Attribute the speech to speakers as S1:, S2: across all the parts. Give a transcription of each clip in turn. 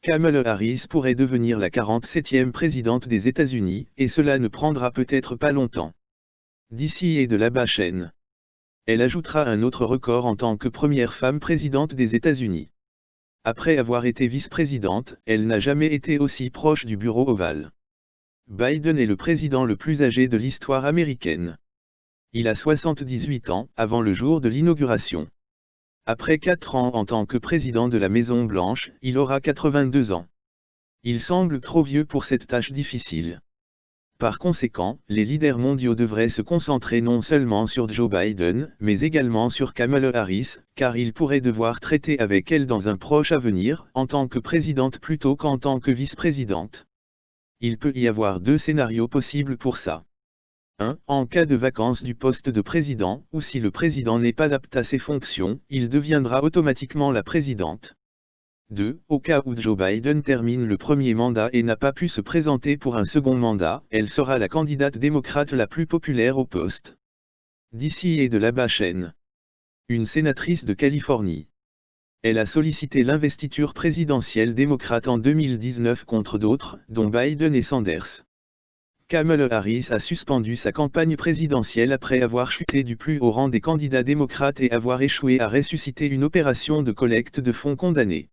S1: Kamala Harris pourrait devenir la 47e présidente des États-Unis, et cela ne prendra peut-être pas longtemps. D'ici et de là-bas chaîne. Elle ajoutera un autre record en tant que première femme présidente des États-Unis. Après avoir été vice-présidente, elle n'a jamais été aussi proche du bureau ovale. Biden est le président le plus âgé de l'histoire américaine. Il a 78 ans, avant le jour de l'inauguration. Après 4 ans en tant que président de la Maison-Blanche, il aura 82 ans. Il semble trop vieux pour cette tâche difficile. Par conséquent, les leaders mondiaux devraient se concentrer non seulement sur Joe Biden, mais également sur Kamala Harris, car ils pourraient devoir traiter avec elle dans un proche avenir, en tant que présidente plutôt qu'en tant que vice-présidente. Il peut y avoir 2 scénarios possibles pour ça. 1. En cas de vacance du poste de président, ou si le président n'est pas apte à ses fonctions, il deviendra automatiquement la présidente. 2. Au cas où Joe Biden termine le premier mandat et n'a pas pu se présenter pour un second mandat, elle sera la candidate démocrate la plus populaire au poste. D'ici et de là-bas chaîne. Une sénatrice de Californie. Elle a sollicité l'investiture présidentielle démocrate en 2019 contre d'autres, dont Biden et Sanders. Kamala Harris a suspendu sa campagne présidentielle après avoir chuté du plus haut rang des candidats démocrates et avoir échoué à ressusciter une opération de collecte de fonds condamnée.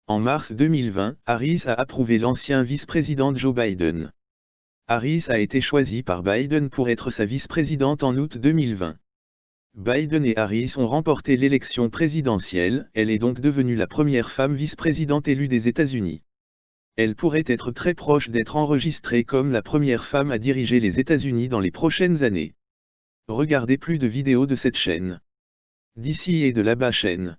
S1: En mars 2020, Harris a approuvé l'ancien vice-président Joe Biden. Harris a été choisie par Biden pour être sa vice-présidente en août 2020. Biden et Harris ont remporté l'élection présidentielle, elle est donc devenue la première femme vice-présidente élue des États-Unis. Elle pourrait être très proche d'être enregistrée comme la première femme à diriger les États-Unis dans les prochaines années. Regardez plus de vidéos de cette chaîne. D'ici et de là-bas chaîne.